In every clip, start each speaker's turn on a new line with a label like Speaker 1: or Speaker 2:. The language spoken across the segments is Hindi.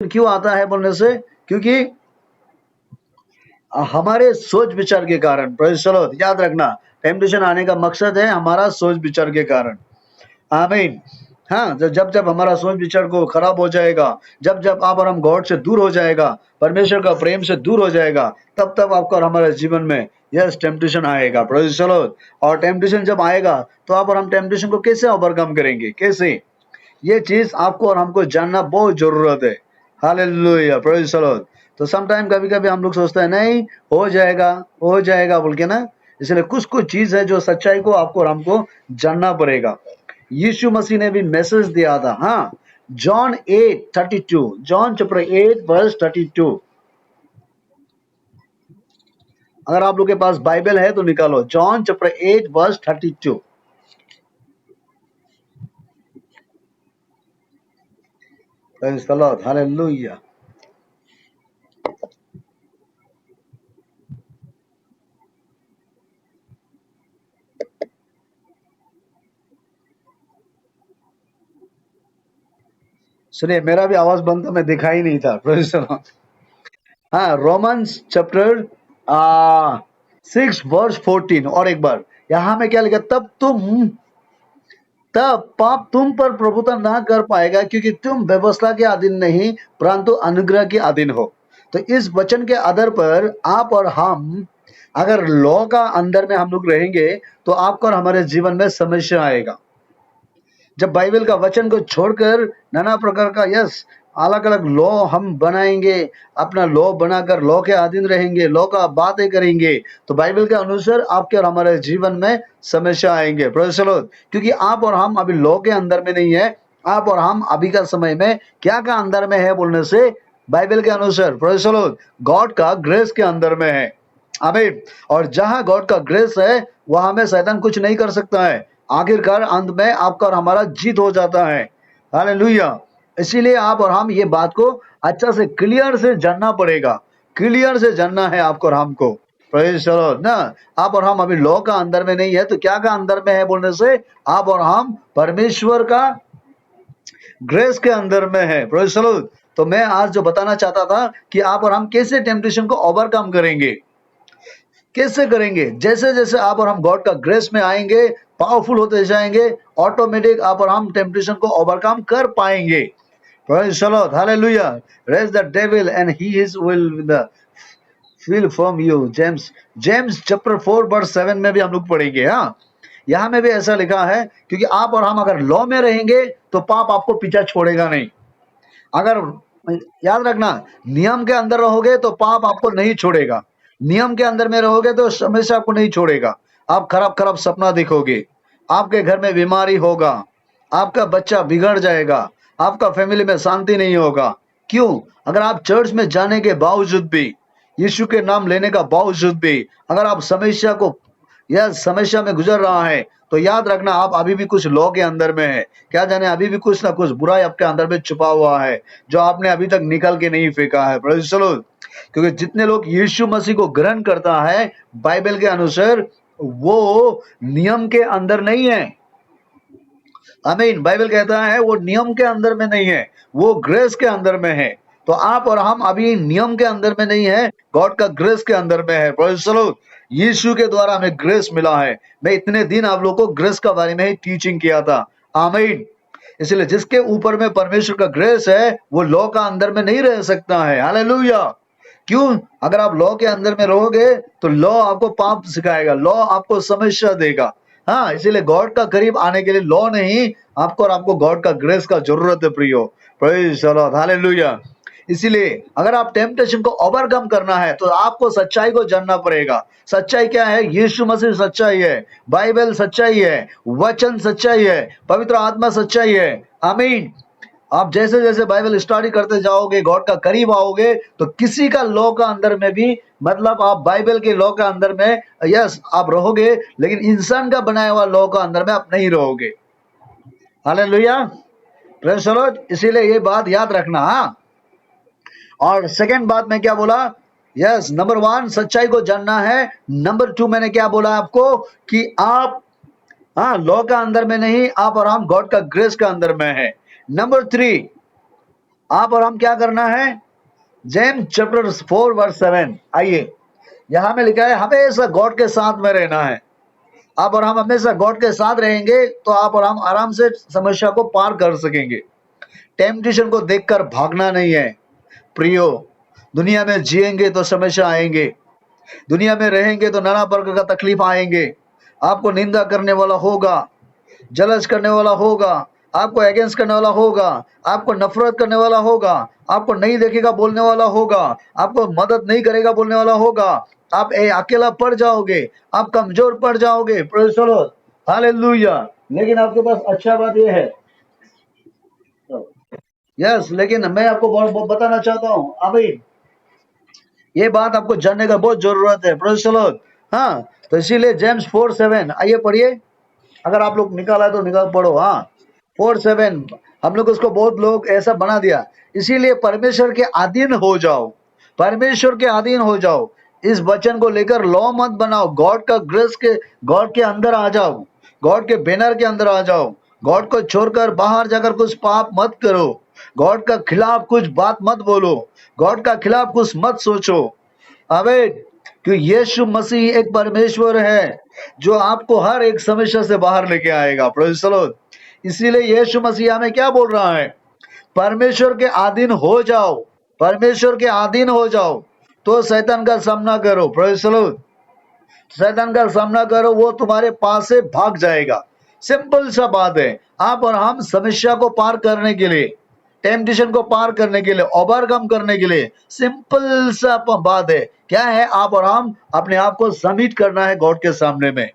Speaker 1: टेम्पटेशन क्यों आता है बोलने से, क्योंकि हमारे सोच विचार के कारण। Praise the Lord. याद रखना, टेम्पटेशन आने का मकसद है हमारा सोच विचार के कारण। आमीन। हाँ, जब जब हमारा सोच विचार को खराब हो जाएगा, जब जब आप और हम गॉड से दूर हो जाएगा, परमेश्वर का प्रेम से दूर हो जाएगा, तब तब आपको और हमारे जीवन में यस टेम्पटेशन आएगा। Praise the Lord. और टेम्पटेशन जब आएगा तो आप और हम टेम्पटेशन को कैसे ओवरकम करेंगे, कैसे? ये चीज आपको और हमको जानना बहुत जरूरत है। Hallelujah, praise the Lord. तो सम टाइम कभी-कभी हम लोग सोचते हैं नहीं हो जाएगा बोल के ना। इसलिए कुछ-कुछ चीज है जो सच्चाई को आपको और हमको जानना पड़ेगा। यीशु मसीह ने भी मैसेज दिया था। हाँ, जॉन 8:32, जॉन चैप्टर 8 वर्स 32। अगर आप लोग के पास बाइबल है तो निकालो, John chapter 8 verse 32। Praise the Lord, hallelujah. सुनिए, मेरा भी आवाज बंद था, मैं दिखाई नहीं था। Praise the Lord. हाँ, रोमन्स चैप्टर 6 वर्स 14। और एक बार यहाँ में क्या लिखा, तब पाप तुम पर प्रभुता ना कर पाएगा, क्योंकि तुम व्यवस्था के अधीन नहीं परंतु अनुग्रह के अधीन हो। तो इस वचन के आधार पर आप और हम अगर लॉ का अंदर में हम लोग रहेंगे तो आपको और हमारे जीवन में समस्या आएगा। जब बाइबल का वचन को छोड़कर नाना प्रकार का यस अलग अलग लॉ हम बनाएंगे, अपना लॉ बनाकर लॉ के अधीन रहेंगे, लॉ का बातें करेंगे, तो बाइबल के अनुसार आपके और हमारे जीवन में समस्या आएंगे। Praise the Lord. क्योंकि आप और हम अभी लॉ के अंदर में नहीं है, आप और हम अभी का समय में क्या का अंदर में है बोलने से, बाइबल के अनुसार प्रेज़ द लॉर्ड गॉड का ग्रेस के अंदर में है। आमीन। और जहां गॉड का ग्रेस है वहां में शैतान कुछ नहीं कर सकता है। आखिरकार अंत में आपका और हमारा जीत हो जाता है। हालेलुया। इसीलिए आप और हम ये बात को अच्छा से क्लियर से जानना पड़ेगा, क्लियर से जानना है आपको और हमको। प्रेज़ द लॉर्ड ना। आप और हम अभी लॉ का अंदर में नहीं है तो क्या का अंदर में है बोलने से, आप और हम परमेश्वर का ग्रेस के अंदर में है। Praise the Lord. तो मैं आज जो बताना चाहता था कि आप और हम कैसे टेम्पटेशन को ओवरकम करेंगे, कैसे करेंगे। जैसे जैसे आप और हम गॉड का ग्रेस में आएंगे, पावरफुल होते जाएंगे, ऑटोमेटिक आप और हम टेम्पटेशन को ओवरकम कर पाएंगे। Praise the Lord, hallelujah. Raise the devil and he is will with the feel from you. James chapter 4 verse 7 में भी हम लोग पढ़ेंगे। हाँ, यहाँ में भी ऐसा लिखा है, क्योंकि आप और हम अगर लॉ में रहेंगे तो पाप आपको पीछा छोड़ेगा नहीं। अगर याद रखना, नियम के अंदर रहोगे तो पाप आपको नहीं छोड़ेगा, नियम के अंदर में रहोगे तो हमेशा आपको नहीं छोड़ेगा। आप खराब खराब सपना देखोगे, आपके घर में बीमारी होगा, आपका बच्चा बिगड़ जाएगा, आपका फैमिली में शांति नहीं होगा। क्यों? अगर आप चर्च में जाने के बावजूद भी, यीशु के नाम लेने का बावजूद भी अगर आप समस्या को यह समस्या में गुजर रहा है, तो याद रखना आप अभी भी कुछ लॉ के अंदर में है। क्या जाने अभी भी कुछ ना कुछ बुराई आपके अंदर में छुपा हुआ है जो आपने अभी तक निकल के नहीं फेंका है। Praise the Lord. क्योंकि जितने लोग यीशु मसीह को ग्रहण करता है बाइबल के अनुसार, वो नियम के अंदर नहीं है। आमीन। बाइबल कहता है वो नियम के अंदर में नहीं है, वो ग्रेस के अंदर में है। तो आप और हम अभी नियम के अंदर में नहीं है, गॉड का ग्रेस के अंदर में है। Praise the Lord. यीशु के द्वारा हमें ग्रेस मिला है। मैं इतने दिन आप लोगों को ग्रेस के बारे में ही टीचिंग किया था। आमीन। इसलिए जिसके ऊपर में परमेश्वर का ग्रेस है वो लॉ का अंदर में नहीं रह सकता है। हालेलुया। क्यों? अगर आप लॉ के अंदर में रहोगे तो लॉ आपको पाप सिखाएगा, लॉ आपको समस्या देगा। हाँ, इसीलिए गॉड का करीब आने के लिए लॉ नहीं, आपको और आपको गॉड का ग्रेस का जरूरत है प्रियो। Praise the Lord, hallelujah. इसीलिए अगर आप टेम्पटेशन को ओवरकम करना है तो आपको सच्चाई को जानना पड़ेगा। सच्चाई क्या है? यीशु मसीह सच्चाई है, बाइबल सच्चाई है, वचन सच्चाई है, पवित्र आत्मा सच्चाई है। आमीन। आप जैसे जैसे बाइबल स्टडी करते जाओगे, गॉड का करीब आओगे, तो किसी का लॉ का अंदर में भी, मतलब आप बाइबल के लॉ का अंदर में यस आप रहोगे, लेकिन इंसान का बनाया हुआ लॉ का अंदर में आप नहीं रहोगे। हालेलुया। Praise the Lord. इसीलिए ये बात याद रखना। हाँ, और सेकंड बात मैं क्या बोला? यस, नंबर 1 सच्चाई को जानना है। नंबर 2 मैंने क्या बोला आपको कि आप हाँ लॉ का अंदर में नहीं, आप और हम गॉड का ग्रेस का अंदर में है। नंबर 3 आप और हम क्या करना है? जेम्स चैप्टर 4 वर्स 7, आइए यहां में लिखा है हमेशा गॉड के साथ में रहना है। आप और हम हमेशा गॉड के साथ रहेंगे तो आप और हम आराम से समस्या को पार कर सकेंगे। टेम्पटेशन को देखकर भागना नहीं है प्रियो। दुनिया में जिएंगे तो समस्या आएंगे, दुनिया में रहेंगे तो नाना प्रकार का तकलीफ आएंगे। आपको निंदा करने वाला होगा, जलस करने वाला होगा, आपको अगेंस्ट करने वाला होगा, आपको नफरत करने वाला होगा, आपको नहीं देखेगा बोलने वाला होगा, आपको मदद नहीं करेगा बोलने वाला होगा। आप अकेला पड़ जाओगे, आप कमजोर पड़ जाओगे। Praise the Lord, hallelujah. लेकिन आपके पास अच्छा बात यह है, यस, लेकिन मैं आपको बताना चाहता हूँ अभी ये बात आपको जानने का बहुत जरूरत है। Praise the Lord. हाँ, तो इसीलिए जेम्स 4:7 आइए पढ़िए। अगर आप लोग निकाला है तो निकाल पढ़ो। हाँ, 4:7 हम लोग उसको बहुत लोग ऐसा बना दिया। इसीलिए परमेश्वर के अधीन हो जाओ, परमेश्वर के अधीन हो जाओ। इस वचन को लेकर लॉ मत बनाओ, गॉड का ग्रेस के, गॉड के अंदर आ जाओ, गॉड के बैनर के अंदर आ जाओ। गॉड को छोड़कर बाहर जाकर कुछ पाप मत करो, गॉड का खिलाफ कुछ बात मत बोलो, गॉड का खिलाफ कुछ मत सोचो। अबे कि यीशु मसीह एक परमेश्वर है जो आपको हर एक समस्या से बाहर लेके आएगा। Praise the Lord. इसीलिए यीशु मसीह हमें क्या बोल रहा है? परमेश्वर के अधीन हो जाओ, परमेश्वर के अधीन हो जाओ तो शैतान का सामना करो। Praise the Lord. शैतान का सामना करो, वो तुम्हारे पास से भाग जाएगा। सिंपल सा बात है। आप और हम समस्या को पार करने के लिए, टेम्पटेशन को पार करने के लिए, ओवरकम करने के लिए सिंपल सा बात है। क्या है? आप और हम अपने आप को सबमिट करना है गॉड के सामने में।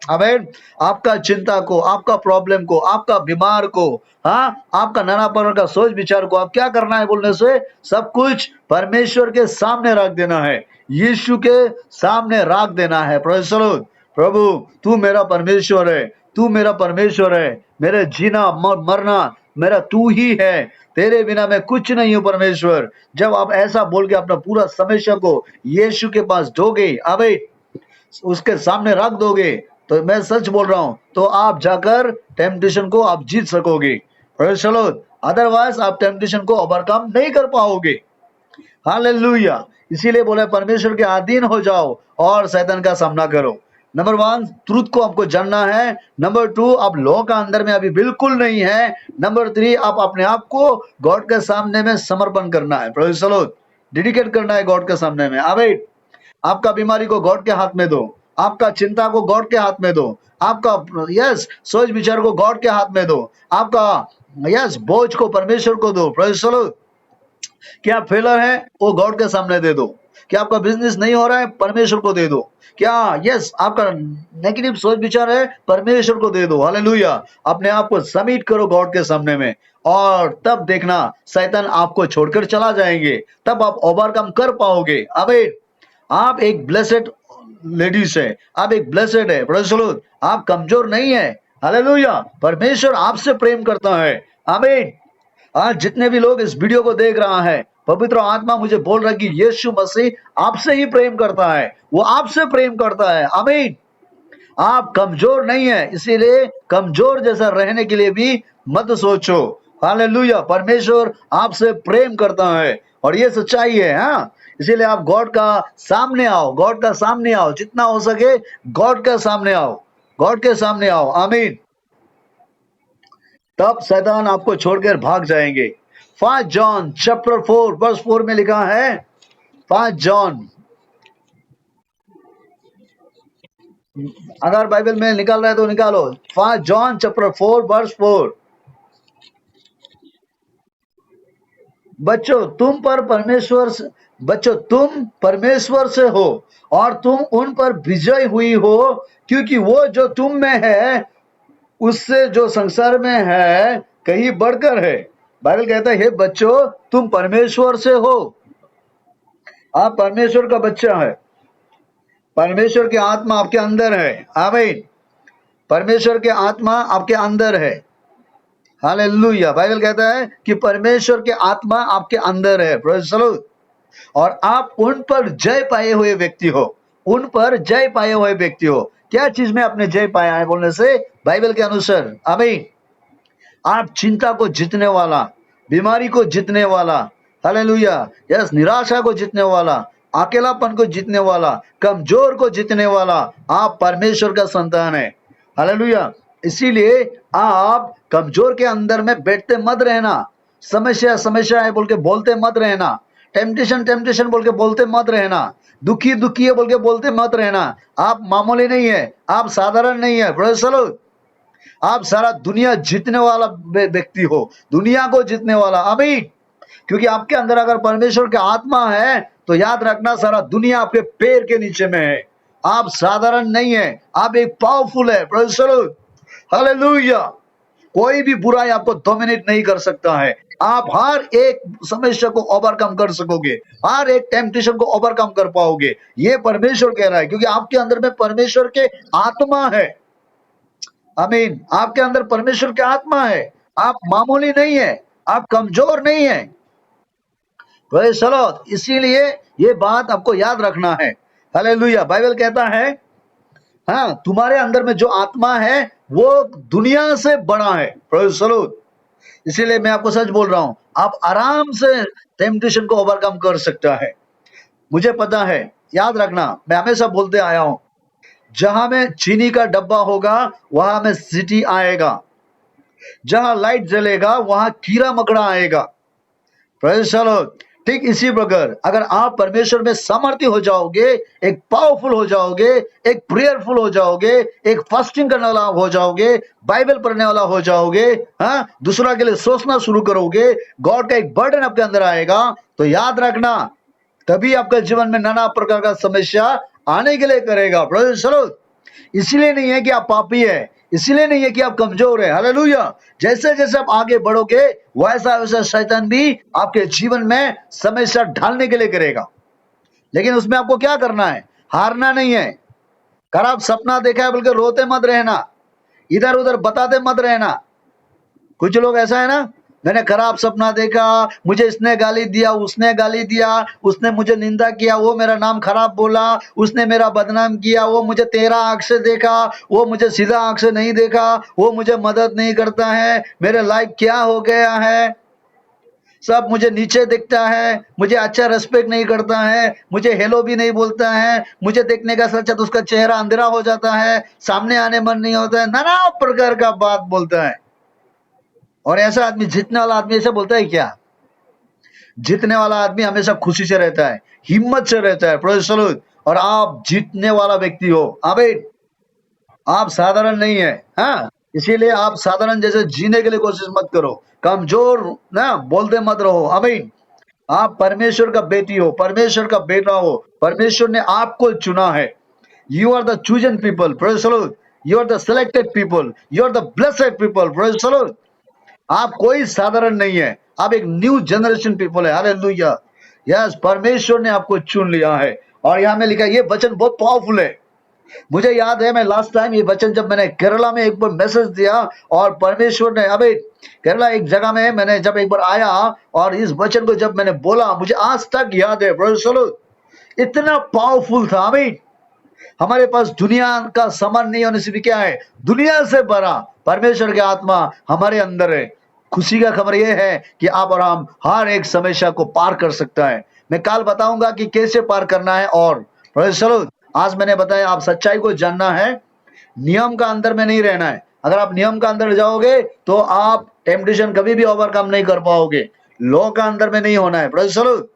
Speaker 1: आमीन। आपका चिंता को, आपका प्रॉब्लम को, आपका बीमार को, हाँ, आपका नाना प्रकार का सोच विचार को आप क्या करना है बोलने से सब कुछ परमेश्वर के सामने रख देना है, यीशु के सामने रख देना है। Praise the Lord. प्रभु तू मेरा परमेश्वर है, तू मेरा परमेश्वर है, मेरे जीना मरना मेरा तू ही है, तेरे बिना मैं कुछ नहीं हूं परमेश्वर। जब आप ऐसा बोल के अपना पूरा समस्या को यीशु के पास दोगे, अबे उसके सामने रख दोगे, तो मैं सच बोल रहा हूं, तो आप जाकर टेम्पटेशन को आप जीत सकोगे। Praise the Lord. अदरवाइज आप टेम्पटेशन को ओवरकम नहीं कर पाओगे। हालेलुया। इसीलिए बोला परमेश्वर के अधीन हो जाओ और शैतान का सामना करो। नंबर 1 ट्रूथ को आपको जानना है। नंबर 2 आप लॉ का अंदर में अभी बिल्कुल नहीं है। नंबर 3 आप अपने आप को गॉड के सामने में समर्पण करना है। Praise the Lord. डेडिकेट करना है गॉड के सामने में। आमीन। आपका बीमारी को गॉड के हाथ में दो, आपका चिंता को गॉड के हाथ में दो, आपका यस सोच विचार को गॉड के हाथ में दो, आपका यस बोझ को परमेश्वर को दो। Praise the Lord. क्या फेलर है वो गॉड के सामने दे दो। क्या आपका बिजनेस नहीं हो रहा है, परमेश्वर को दे दो। क्या यस आपका नेगेटिव सोच विचार है, परमेश्वर को दे दो। हालेलुया। अपने आप को सबमिट करो गॉड के सामने में, और तब देखना शैतान आपको छोड़कर चला जाएंगे, तब आप ओवरकम कर पाओगे। अबे आप एक ब्लेसेड लेडीज है, आप एक ब्लेसेड है। Praise the Lord. आप कमजोर नहीं है। हालेलुया। परमेश्वर आपसे प्रेम करता है। आमीन। आज जितने भी लोग इस वीडियो को देख रहा है, पवित्र आत्मा मुझे बोल रहा है कि यीशु मसीह आपसे ही प्रेम करता है, वो आपसे प्रेम करता है। आमीन। आप कमजोर नहीं है, इसीलिए कमजोर जैसा रहने के लिए भी मत सोचो। हालेलुया। परमेश्वर आपसे प्रेम करता है और ये सच्चाई है। हाँ, इसीलिए आप गॉड का सामने आओ, गॉड का सामने आओ, जितना हो सके गॉड के सामने आओ, गॉड के सामने आओ। आमीन। तब शैतान आपको छोड़कर भाग जाएंगे। 5 जॉन चैप्टर 4 वर्स 4 में लिखा है, 5 जॉन, अगर बाइबल में निकाल रहा है तो निकालो। 5 जॉन चैप्टर 4 वर्स 4। बच्चों तुम परमेश्वर से हो और तुम उन पर विजय हुई हो, क्योंकि वो जो तुम में है उससे जो संसार में है कहीं बढ़कर है। बाइबल कहता है, हे बच्चों तुम परमेश्वर से हो, आप परमेश्वर का बच्चा है, परमेश्वर की आत्मा आपके अंदर है। आमीन। परमेश्वर की आत्मा आपके अंदर है। हालेलुया। बाइबल कहता है कि परमेश्वर की आत्मा आपके अंदर है। Praise the Lord. और आप उन पर जय पाए हुए व्यक्ति हो, उन पर जय पाए हुए व्यक्ति हो। क्या चीज में आपने जय पाया है बोलने से? बाइबल के अनुसार। आमीन। आप चिंता को जीतने वाला, बीमारी को जीतने वाला, हालेलुया, यस, निराशा को जीतने वाला, अकेलापन को जीतने वाला, कमजोर को जीतने वाला, आप परमेश्वर का संतान है, हालेलुया। इसीलिए आप कमजोर के अंदर में बैठते मत रहना, समस्या समस्या है बोल के बोलते मत रहना, टेम्पटेशन टेम्पटेशन बोल के बोलते मत रहना, दुखी दुखी है बोल के बोलते मत रहना। आप मामूली नहीं है, आप साधारण नहीं है, प्रेज़ द लॉर्ड। आप सारा दुनिया जीतने वाला व्यक्ति हो, दुनिया को जीतने वाला, आमीन। क्योंकि आपके अंदर अगर परमेश्वर की आत्मा है तो याद रखना सारा दुनिया आपके पैर के नीचे में है। आप साधारण नहीं है, आप एक पावरफुल है, प्रेज़ द लॉर्ड, हालेलुया। कोई भी बुराई आपको डोमिनेट नहीं कर सकता है। आप हर एक समस्या को ओवरकम कर सकोगे, हर एक टेम्पटेशन को ओवरकम कर पाओगे। ये परमेश्वर कह रहा है, क्योंकि आपके अंदर में परमेश्वर के आत्मा है, आमीन। आपके अंदर परमेश्वर की आत्मा है, आप मामूली नहीं है, आप कमजोर नहीं है, प्रेज़ द लॉर्ड। इसीलिए ये बात आपको याद रखना है, हालेलुया। बाइबल कहता है, हाँ, तुम्हारे अंदर में जो आत्मा है वो दुनिया से बड़ा है, प्रेज़ द लॉर्ड। इसीलिए मैं आपको सच बोल रहा हूं, आप आराम से टेम्पटेशन को ओवरकम कर सकता है। मुझे पता है, याद रखना, मैं हमेशा बोलते आया हूं, जहां में चीनी का डब्बा होगा वहां में सिटी आएगा, जहां लाइट जलेगा वहां कीड़ा मकड़ा आएगा, प्रेज़ द लॉर्ड। ठीक इसी प्रकार अगर आप परमेश्वर में सामर्थ्य हो जाओगे, एक पावरफुल हो जाओगे, एक प्रेयरफुल हो जाओगे, एक फास्टिंग करने वाला हो जाओगे, बाइबल पढ़ने वाला हो जाओगे, हाँ, दूसरा के लिए सोचना शुरू करोगे, गॉड का एक बर्डन आपके अंदर आएगा, तो याद रखना तभी आपके जीवन में नाना प्रकार का समस्या आने के लिए करेगा, प्रेज़ द लॉर्ड। इसलिए नहीं है कि आप पापी है, इसलिए नहीं है कि आप कमजोर है, हालेलुया। जैसे जैसे आप आगे बढ़ोगे वैसा वैसा शैतान भी आपके जीवन में समस्या ढालने के लिए करेगा, लेकिन उसमें आपको क्या करना है, हारना नहीं है। खराब सपना देखा है बोल के रोते मत रहना, इधर उधर बताते मत रहना। कुछ लोग ऐसा है ना, मैंने खराब सपना देखा, मुझे इसने गाली दिया, उसने गाली दिया, उसने मुझे निंदा किया, वो मेरा नाम खराब बोला, उसने मेरा बदनाम किया, वो मुझे तेरा आंख से देखा, वो मुझे सीधा आंख से नहीं देखा, वो मुझे मदद नहीं करता है, मेरे लाइफ क्या हो गया है, सब मुझे नीचे दिखता है, मुझे अच्छा रेस्पेक्ट नहीं करता है, मुझे हेलो भी नहीं बोलता है, मुझे देखने का सच्चा तो उसका चेहरा अंधेरा हो जाता है, सामने आने मन नहीं होता है, नाना प्रकार का बात बोलता है। और ऐसा आदमी, जीतने वाला आदमी ऐसा बोलता है क्या? जीतने वाला आदमी हमेशा खुशी से रहता है, हिम्मत से रहता है, प्रेज़ द लॉर्ड। और आप जीतने वाला व्यक्ति हो, आमीन। आप साधारण नहीं है, हाँ। इसीलिए आप साधारण जैसे जीने के लिए कोशिश मत करो, कमजोर ना बोलते मत रहो, आमीन। आप परमेश्वर का बेटी हो, परमेश्वर का बेटा हो, परमेश्वर ने आपको चुना है। You are the chosen people, praise the Lord. You are the selected people, you are the blessed people, praise the Lord. आप कोई साधारण नहीं है, आप एक न्यू जनरेशन पीपल है, हालेलुया। यस, परमेश्वर ने आपको चुन लिया है। और यहाँ में लिखा है, ये वचन बहुत पावरफुल है। मुझे याद है, मैं लास्ट टाइम ये वचन जब मैंने केरला में एक बार मैसेज दिया, और परमेश्वर ने, अबे केरला एक जगह में मैंने जब एक बार आया और इस वचन को जब मैंने बोला, मुझे आज तक याद है, ब्रदर, इतना पावरफुल था, आमीन। हमारे पास दुनिया का सामान नहीं होने से भी क्या है, दुनिया से बड़ा परमेश्वर की आत्मा हमारे अंदर है। खुशी का खबर यह है कि आप और हम हर एक समस्या को पार कर सकता है। मैं कल बताऊंगा कि कैसे पार करना है। और चलो, आज मैंने बताया, आप सच्चाई को जानना है, नियम का अंदर में नहीं रहना है। अगर आप नियम का अंदर जाओगे तो आप टेम्पटेशन कभी भी ओवरकम नहीं कर पाओगे। लॉ का अंदर में नहीं होना है। चलो,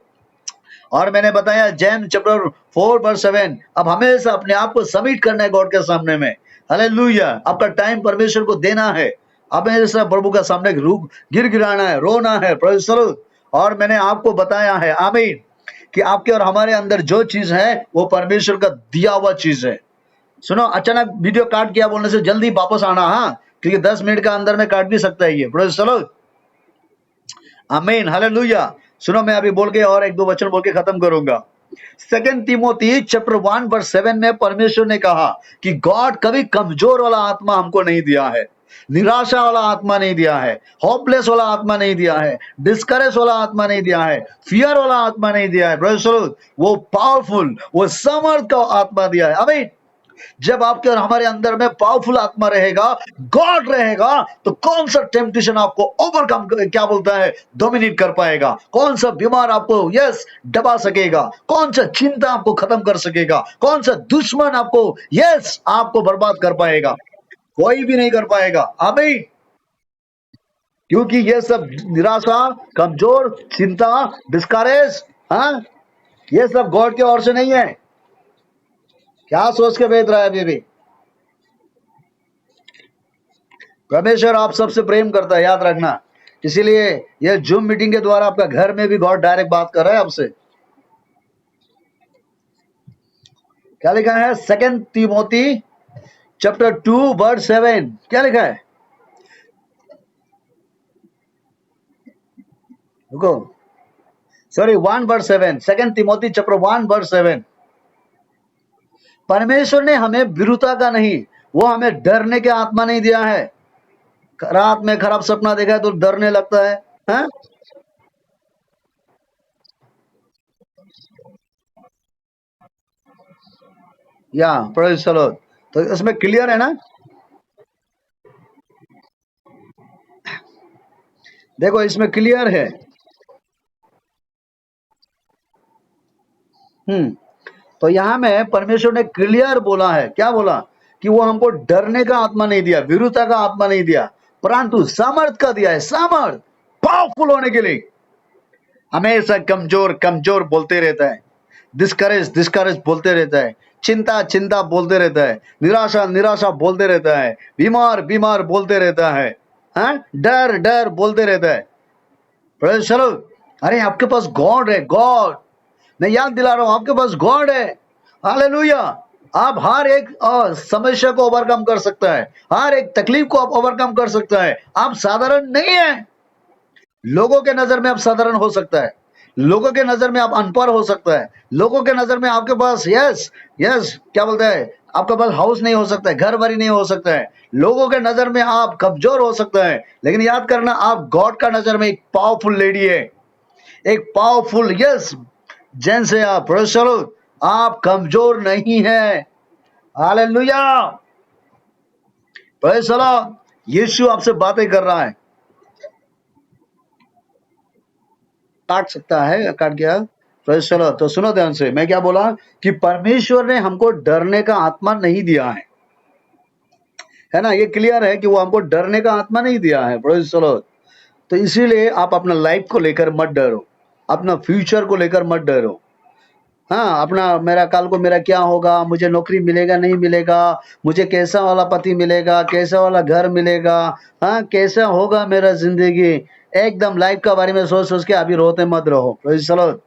Speaker 1: और मैंने बताया जेम्स चैप्टर 4:7, अब हमेशा अपने आप को सबमिट करना है गॉड के सामने में, हालेलुया। आपका टाइम परमेश्वर को देना है, हमेशा प्रभु का सामने गिर गिराना है, रोना है, प्रेज़ द लॉर्ड। और मैंने आपको बताया है, आमीन, कि आपके और हमारे अंदर जो चीज है वो परमेश्वर का दिया हुआ चीज है। सुनो, अचानक वीडियो काट किया बोलने से जल्दी वापस आना, हाँ, क्योंकि 10 मिनट का अंदर में काट भी सकता है ये, प्रेज़ द लॉर्ड, आमीन, हालेलुया। सुनो, मैं अभी बोल के और एक दो वचन बोल के खत्म करूंगा। 2 तीमोथी चैप्टर 1:7 में परमेश्वर ने कहा कि गॉड कभी कमजोर वाला आत्मा हमको नहीं दिया है, निराशा वाला आत्मा नहीं दिया है, होपलेस वाला आत्मा नहीं दिया है, डिस्करेज वाला आत्मा नहीं दिया है, फियर वाला आत्मा नहीं दिया है, ब्रदर, वो पावरफुल, वो समर्थ का आत्मा दिया है, आमीन। जब आपके और हमारे अंदर में पावरफुल आत्मा रहेगा, गॉड रहेगा, तो कौन सा टेम्पटेशन आपको ओवरकम, क्या बोलता है, डोमिनेट कर पाएगा? कौन सा बीमार आपको यस दबा सकेगा? कौन सा चिंता आपको खत्म कर सकेगा? कौन सा दुश्मन आपको यस आपको बर्बाद कर पाएगा? कोई भी नहीं कर पाएगा। आमीन। क्योंकि ये सब निराशा, कमजोर, चिंता, डिस्करेज, हाँ, ये सब गॉड के ओर से नहीं है। क्या सोच के भेज रहा है? अभी भी परमेश्वर आप सबसे प्रेम करता है, याद रखना। इसीलिए ये जूम मीटिंग के द्वारा आपका घर में भी गॉड डायरेक्ट बात कर रहा है आपसे। क्या लिखा है? 2 तिमोथी चैप्टर 2 वर्स 7। क्या लिखा है? रुको, sorry, 1 verse 7। 2 Timothy chapter 1 verse 7। परमेश्वर ने हमें विरुता का नहीं, वो हमें डरने के आत्मा नहीं दिया है। रात में खराब सपना देखा है तो डरने लगता है, हाँ? या प्रेज़ द लॉर्ड। तो इसमें क्लियर है ना? देखो इसमें क्लियर है। तो यहाँ में परमेश्वर ने क्लियर बोला है। क्या बोला? कि वो हमको डरने का आत्मा नहीं दिया, विरुता का आत्मा नहीं दिया, परंतु सामर्थ का दिया है। सामर्थ, पावरफुल होने के लिए। हमेशा कमजोर कमजोर बोलते रहता है, डिस्करेज डिस्करेज बोलते रहता है, चिंता चिंता बोलते रहता है, निराशा निराशा बोलते रहता है, बीमार बीमार बोलते रहता है, हाँ, डर डर बोलते रहता है। Praise the Lord। अरे आपके पास गॉड है, गॉड। मैं याद दिला रहा हूं, आपके पास गॉड है। हालेलुया। आप हर एक समस्या को ओवरकम कर सकता है, हर एक तकलीफ को आप ओवरकम कर सकता है। आप साधारण नहीं है। लोगों के नजर में आप साधारण हो सकता है, लोगों के नजर में आप अनपढ़ हो सकता है, लोगों के नजर में आपके पास यस यस क्या बोलता है, आपके पास हाउस नहीं हो सकता है, घर बारी नहीं हो सकता है, लोगों के नजर में आप कमजोर हो सकता है। लेकिन याद करना, आप गॉड का नजर में एक पावरफुल लेडी है, एक पावरफुल यस जेंट्स है आप। Praise the Lord. आप कमजोर नहीं है। हालेलुया। Praise the Lord. यीशु आपसे बातें कर रहा है। काट सकता है, काट गया। Praise the Lord. तो सुनो ध्यान से, मैं क्या बोला कि परमेश्वर ने हमको डरने का आत्मा नहीं दिया है ना? ये क्लियर है कि वो हमको डरने का आत्मा नहीं दिया है। Praise the Lord. तो इसीलिए आप अपना लाइफ को लेकर मत डरो, अपना फ्यूचर को लेकर मत डरो। हाँ, अपना मेरा कल को मेरा क्या होगा, मुझे नौकरी मिलेगा नहीं मिलेगा, मुझे कैसा वाला पति मिलेगा, कैसा वाला घर मिलेगा, हाँ, कैसा होगा मेरा जिंदगी, एकदम लाइफ का बारे में सोच सोच के अभी रोते मत रहो। Praise the Lord.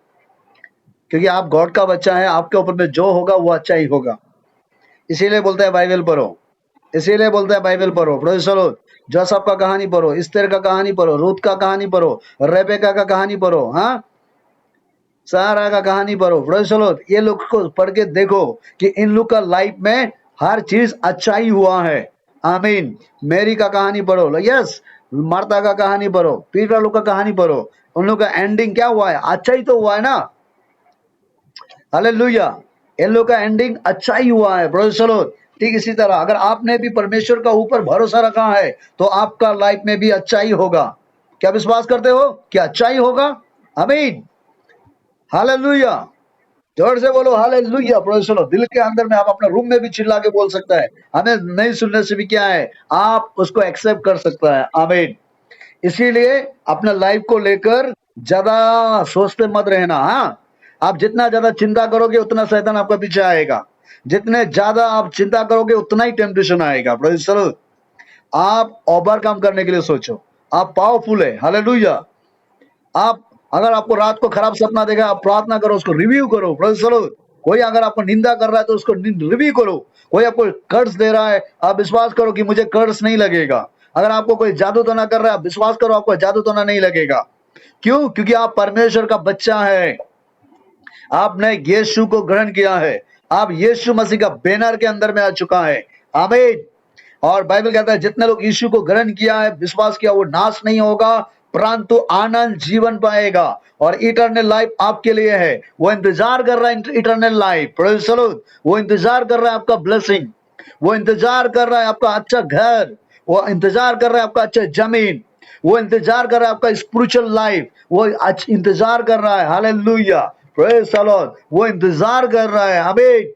Speaker 1: क्योंकि आप गॉड का बच्चा है, आपके ऊपर में जो होगा वो अच्छा ही होगा। इसीलिए बोलता है बाइबल पढ़ो, इसीलिए बोलता है बाइबल पढ़ो। Praise the Lord. जोसेफ का कहानी पढ़ो, एस्थर का कहानी पढ़ो, रूत का कहानी पढ़ो, रेबेका का कहानी पढ़ो, हाँ, सारा का कहानी पढ़ो। Praise the Lord. ये लोग को पढ़ के देखो कि इन लोग का लाइफ में हर चीज अच्छा ही हुआ है। आमीन। मेरी का कहानी पढ़ो, यस, मार्था का कहानी पढ़ो, पीटर लोग का कहानी पढ़ो, उन लोग का एंडिंग क्या हुआ है? अच्छा ही तो हुआ है ना। हालेलुया। इन लोग का एंडिंग अच्छा ही हुआ है। Praise the Lord. ठीक इसी तरह अगर आपने भी परमेश्वर का ऊपर भरोसा रखा है तो आपका लाइफ में भी अच्छा ही होगा। क्या विश्वास करते हो कि अच्छा ही होगा? आमीन। हालेलुया। जोर से बोलो हालेलुया। Praise the Lord. दिल के अंदर में आप अपने रूम में भी चिल्ला के बोल सकता है। हमें नहीं सुनने से भी क्या है, आप उसको एक्सेप्ट कर सकता है। आमीन। इसीलिए अपना लाइफ को लेकर ज्यादा सोचते मत रहना। हाँ, आप जितना ज्यादा चिंता करोगे उतना शैतान आपका पीछे आएगा, जितने ज्यादा आप चिंता करोगे उतना ही टेम्पटेशन आएगा। Praise the Lord. आप ओवरकम करने के लिए सोचो, आप पावरफुल है। हालेलुया। आप अगर आपको रात को खराब सपना देखा, आप प्रार्थना करो, उसको रिव्यू करो। Praise the Lord. कोई अगर आपको निंदा कर रहा है तो उसको रिव्यू करो। कोई आपको कर्ज दे रहा है, आप विश्वास करो कि मुझे कर्ज नहीं लगेगा। अगर आपको कोई जादू टोना कर रहा है, आप विश्वास करो आपको जादू टोना नहीं लगेगा। क्यों? क्योंकि आप परमेश्वर का बच्चा है, आपने यीशु को ग्रहण किया है, आप यीशु मसीह का बैनर के अंदर में आ चुका है। आमीन। और बाइबल कहता है जितने लोग यीशु को ग्रहण किया है, विश्वास किया, वो नाश नहीं होगा परंतु आनंद जीवन पाएगा। और इटर्नल लाइफ आपके लिए है। वो इंतजार कर रहा है eternal life, praise the Lord. वो इंतजार कर रहा है आपका ब्लेसिंग, वो इंतजार कर रहा है आपका अच्छा घर, वो इंतजार कर रहा है आपका अच्छा जमीन, वो इंतजार कर रहा है आपका स्पिरिचुअल लाइफ, वो इंतजार कर रहा है। Hallelujah, praise the Lord. वो इंतजार कर रहा है। आमीन।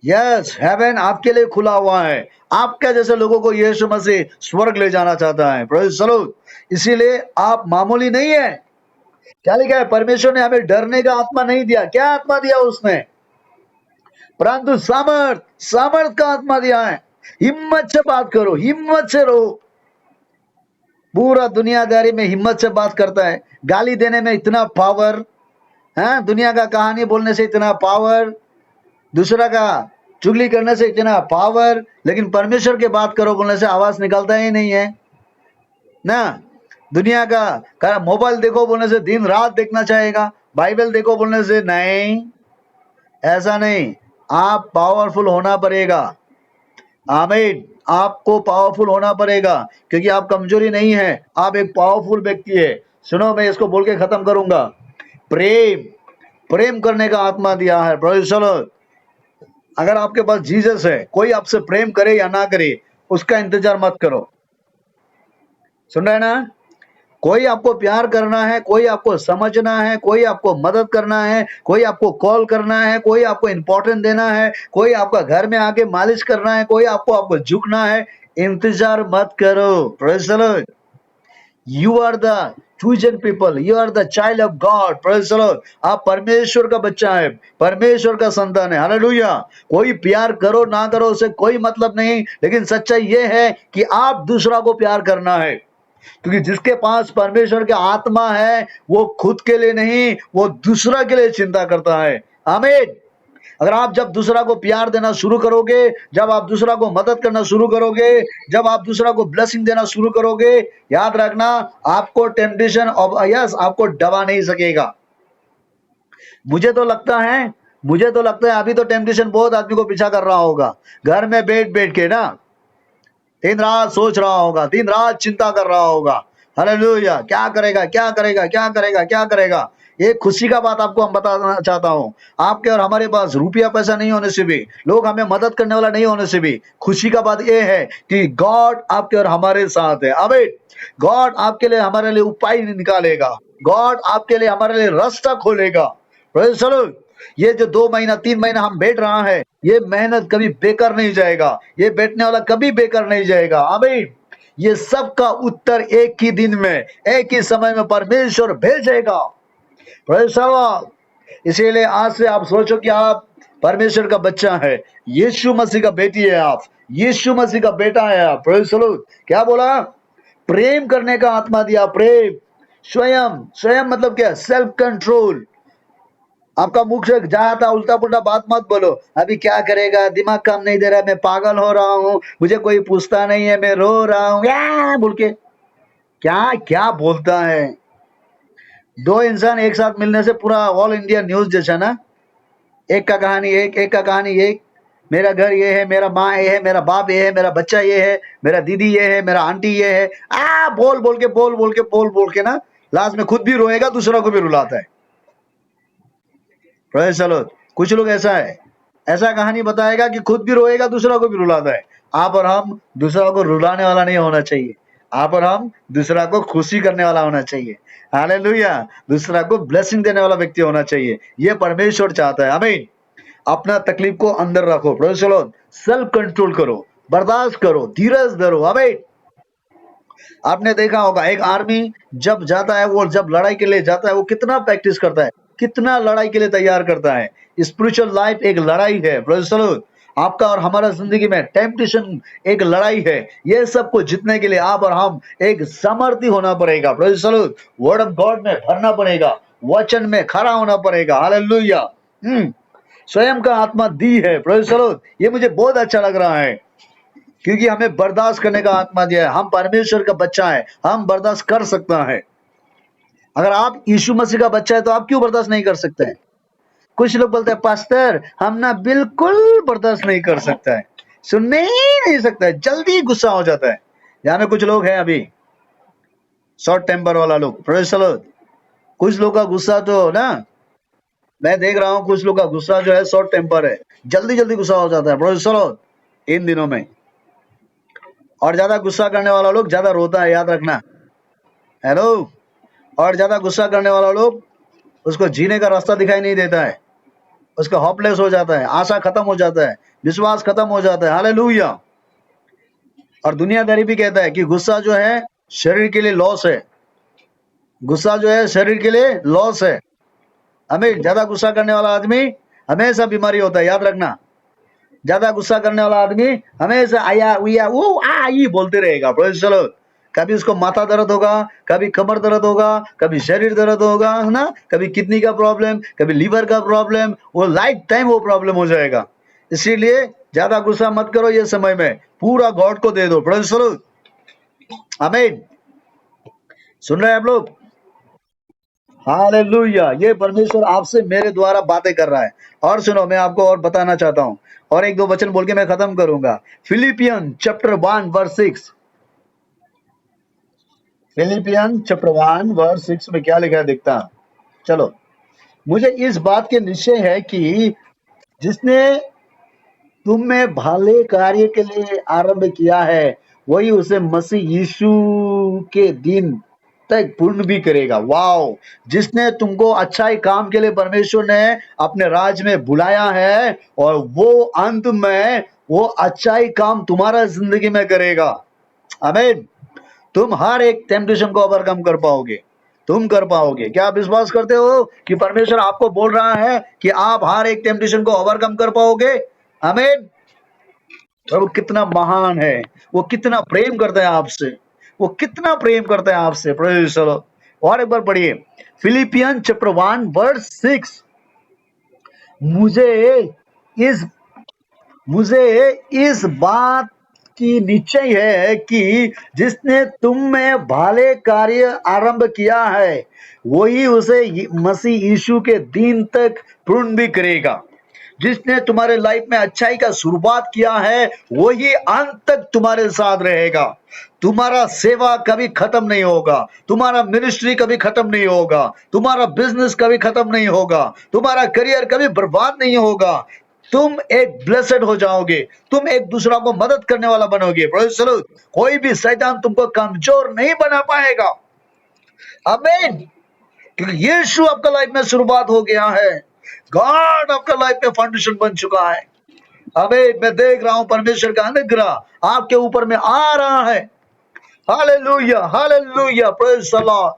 Speaker 1: यस, हेवन आपके लिए खुला हुआ है। आपके जैसे लोगों को यीशु मसीह स्वर्ग ले जाना चाहता है, प्रेज़ द लॉर्ड। इसीलिए आप मामूली नहीं है। क्या लिखा है? परमेश्वर ने हमें डरने का आत्मा नहीं दिया। क्या आत्मा दिया उसने? परंतु सामर्थ, सामर्थ का आत्मा दिया है। हिम्मत से बात करो, हिम्मत से रहो। पूरा दुनियादारी में हिम्मत से बात करता है। गाली देने में इतना पावर है, दुनिया का कहानी बोलने से इतना पावर, दूसरा का चुगली करने से इतना पावर, लेकिन परमेश्वर की बात करो बोलने से आवाज निकलता ही नहीं है ना। दुनिया का मोबाइल देखो बोलने से दिन रात देखना चाहेगा, बाइबल देखो बोलने से नहीं, ऐसा नहीं। आप पावरफुल होना पड़ेगा। आमीन। आपको पावरफुल होना पड़ेगा, क्योंकि आप कमजोरी नहीं है, आप एक पावरफुल व्यक्ति है। सुनो, मैं इसको बोल के खत्म करूंगा। प्रेम, प्रेम करने का आत्मा दिया है, प्रेज़ द लॉर्ड। अगर आपके पास जीसस है, कोई आपसे प्रेम करे या ना करे, उसका इंतजार मत करो। सुन रहे हैं ना? कोई आपको प्यार करना है, कोई आपको समझना है, कोई आपको मदद करना है, कोई आपको कॉल करना है, कोई आपको इंपॉर्टेंट देना है, कोई आपका घर में आके मालिश करना है, कोई आपको झुकना है, इंतजार मत करो। Praise the Lord. You are the chosen people, you are the child of God, praise the Lord। आप परमेश्वर का बच्चा है, परमेश्वर का संतान है। हालेलुया। कोई प्यार करो ना करो उसे कोई मतलब नहीं, लेकिन सच्चाई ये है कि आप दूसरा को प्यार करना है, क्योंकि जिसके पास परमेश्वर की आत्मा है वो खुद के लिए नहीं, वो दूसरा के लिए चिंता करता है। आमीन। अगर आप जब दूसरा को प्यार देना शुरू करोगे, जब आप दूसरा को मदद करना शुरू करोगे, जब आप दूसरा को ब्लेसिंग देना शुरू करोगे, याद रखना आपको टेम्पटेशन ऑफ यस आपको दबा नहीं सकेगा। मुझे तो लगता है अभी तो टेम्पटेशन बहुत आदमी को पीछा कर रहा होगा। घर में बैठ बैठ के ना दिन रात सोच रहा होगा, दिन रात चिंता कर रहा होगा। हालेलुया। क्या करेगा, क्या करेगा, क्या करेगा, क्या करेगा। एक खुशी का बात आपको हम बताना चाहता हूँ। आपके और हमारे पास रुपया पैसा नहीं होने से भी, लोग हमें मदद करने वाला नहीं होने से भी, खुशी का बात यह है कि गॉड आपके और हमारे साथ है। आमीन। गॉड आपके लिए हमारे लिए उपाय निकालेगा, गॉड आपके लिए हमारे लिए रास्ता खोलेगा। Praise the Lord. ये जो 2 महीना 3 महीना हम बैठ रहा है, ये मेहनत कभी बेकार नहीं जाएगा, ये बैठने वाला कभी बेकार नहीं जाएगा। आमीन। ये सब का उत्तर एक ही दिन में, एक ही समय में परमेश्वर भेजेगा। Praise the Lord. इसीलिए आज से आप सोचो कि आप परमेश्वर का बच्चा है, यीशु मसीह का बेटी है, आप यीशु मसीह का बेटा है आप। Praise the Lord. क्या बोला? प्रेम करने का आत्मा दिया। प्रेम, स्वयं, स्वयं मतलब क्या? Self control. आपका मुख से जहां था उल्टा पुल्टा बात मत बोलो। अभी क्या करेगा, दिमाग काम नहीं दे रहा, मैं पागल हो रहा हूँ, मुझे कोई पूछता नहीं है, मैं रो रहा हूँ या बोल के क्या क्या बोलता है। दो इंसान एक साथ मिलने से पूरा ऑल इंडिया न्यूज जैसा ना, एक का कहानी एक, एक का कहानी एक। मेरा घर ये है, मेरा माँ ये है, मेरा बाप ये है, मेरा बच्चा ये है, मेरा दीदी ये है, मेरा आंटी ये है। बोल बोल के बोल बोल के बोल बोल के ना लास्ट में खुद भी रोएगा, दूसरा को भी रुलाता है। Praise the Lord. कुछ लोग ऐसा है, ऐसा कहानी बताएगा कि खुद भी रोएगा, दूसरा को भी रुलाता है। आप और हम दूसरा को रुलाने वाला नहीं होना चाहिए। आप और हम दूसरा को खुशी करने वाला होना चाहिए। हालेलुया। दूसरा को ब्लेसिंग देने वाला व्यक्ति होना चाहिए। ये परमेश्वर चाहता है। आमीन। अपना तकलीफ को अंदर रखो। Praise the Lord. Self control करो, बर्दाश्त करो, धीरज धरो। आमीन। आपने देखा होगा एक आर्मी जब जाता है, वो जब लड़ाई के लिए जाता है, वो कितना प्रैक्टिस करता है, कितना लड़ाई के लिए तैयार करता है। स्पिरिचुअल लाइफ एक लड़ाई है। Praise the Lord. आपका और हमारा जिंदगी में टेम्पटेशन एक लड़ाई है। ये सब को जीतने के लिए आप और हम एक सामर्थी होना पड़ेगा। Praise the Lord. Word of God में भरना पड़ेगा, वचन में खड़ा होना पड़ेगा। हालेलुया। स्वयं का आत्मा दी है। Praise the Lord. ये मुझे बहुत अच्छा लग रहा है, क्योंकि हमें बर्दाश्त करने का आत्मा दिया है। हम परमेश्वर का बच्चा है, हम बर्दाश्त कर सकता है। अगर आप यीशु मसीह का बच्चा है तो आप क्यों बर्दाश्त नहीं कर सकते हैं? कुछ लोग बोलते हैं पास्टर हम ना बिल्कुल बर्दाश्त नहीं कर सकता है, सुनने ही नहीं सकता है, जल्दी गुस्सा हो जाता है। यहाँ में कुछ लोग हैं अभी शॉर्ट टेम्पर वाला लोग, प्रेज़ द लॉर्ड। कुछ लोग का गुस्सा तो ना, मैं देख रहा हूँ कुछ लोग का गुस्सा जो है शॉर्ट टेम्पर है, जल्दी जल्दी गुस्सा हो जाता है, प्रेज़ द लॉर्ड, इन दिनों में। और ज्यादा गुस्सा करने वाला लोग ज्यादा रोता है, याद रखना। हेलो। और ज्यादा गुस्सा करने वाला लोग, उसको जीने का रास्ता दिखाई नहीं देता है, उसका होपलेस हो जाता है, आशा खत्म हो जाता है, विश्वास खत्म हो जाता है। हालेलुया। और दुनियादारी भी कहता है कि गुस्सा जो है शरीर के लिए लॉस है, गुस्सा जो है शरीर के लिए लॉस है। हमें ज्यादा गुस्सा करने वाला आदमी हमेशा बीमारी होता है, याद रखना। ज्यादा गुस्सा करने वाला आदमी हमेशा आया उया वो आ ई बोलते रहेगा, प्रेज़ द लॉर्ड। कभी उसको माथा दर्द होगा, कभी कमर दर्द होगा, कभी शरीर दर्द होगा, है ना, कभी किडनी का प्रॉब्लम, कभी लीवर का प्रॉब्लम, वो लाइफ टाइम वो प्रॉब्लम हो जाएगा। इसीलिए ज्यादा गुस्सा मत करो ये समय में, पूरा गॉड को दे दो, प्रेज़ द लॉर्ड। आमीन। सुन रहे हैं आप लोग? हालेलुया। ये परमेश्वर आपसे मेरे द्वारा बातें कर रहा है। और सुनो, मैं आपको और बताना चाहता हूँ, और एक दो वचन बोल के मैं खत्म करूंगा। Philippian chapter 1 verse 6। Philippian chapter 1 verse 6 में क्या लिखा है देखता हूं। चलो। मुझे इस बात के निश्चय है कि जिसने तुम में भले कार्य के लिए आरंभ किया है, वही उसे मसीह यीशु के दिन तक पूर्ण भी करेगा। वाओ। जिसने तुमको अच्छाई काम के लिए परमेश्वर ने अपने राज में बुलाया है, और वो अंत में वो अच्छाई काम तुम्हारा जिंदगी में करेगा। आमीन। तुम हर एक टेम्पटेशन को ओवरकम कर पाओगे, तुम कर पाओगे। क्या आप विश्वास करते हो कि परमेश्वर आपको बोल रहा है कि आप हर एक टेम्पटेशन को ओवरकम कर पाओगे? आमीन। प्रभु कितना महान है, वो कितना प्रेम करता है आपसे, वो कितना प्रेम करता है आपसे, प्रेज़ द लॉर्ड। और एक बार पढ़िए, फिलिपियन चैप्टर 1 वर्स 6। मुझे इस मुझे इस बात की निश्चय है कि जिसने तुम में भले कार्य आरंभ किया है, वही उसे मसीह यीशु के दिन तक पूर्ण भी करेगा। जिसने तुम्हारे लाइफ में अच्छाई का शुरुआत किया है, वही अंत तक तुम्हारे साथ रहेगा। तुम्हारा सेवा कभी खत्म नहीं होगा, तुम्हारा मिनिस्ट्री कभी खत्म नहीं होगा, तुम्हारा बिजनेस कभी खत्म नहीं होगा, तुम्हारा करियर कभी बर्बाद नहीं होगा। तुम एक ब्लेसेड हो जाओगे, तुम एक दूसरा को मदद करने वाला बनोगे। Praise the Lord. कोई भी शैतान तुमको कमजोर नहीं बना पाएगा। आमीन। क्योंकि यीशु आपका लाइफ में शुरुआत हो गया है, गॉड आपका लाइफ में फाउंडेशन बन चुका है। आमीन। मैं देख रहा हूं परमेश्वर का अनुग्रह आपके ऊपर में आ रहा है। Hallelujah, hallelujah, praise the Lord.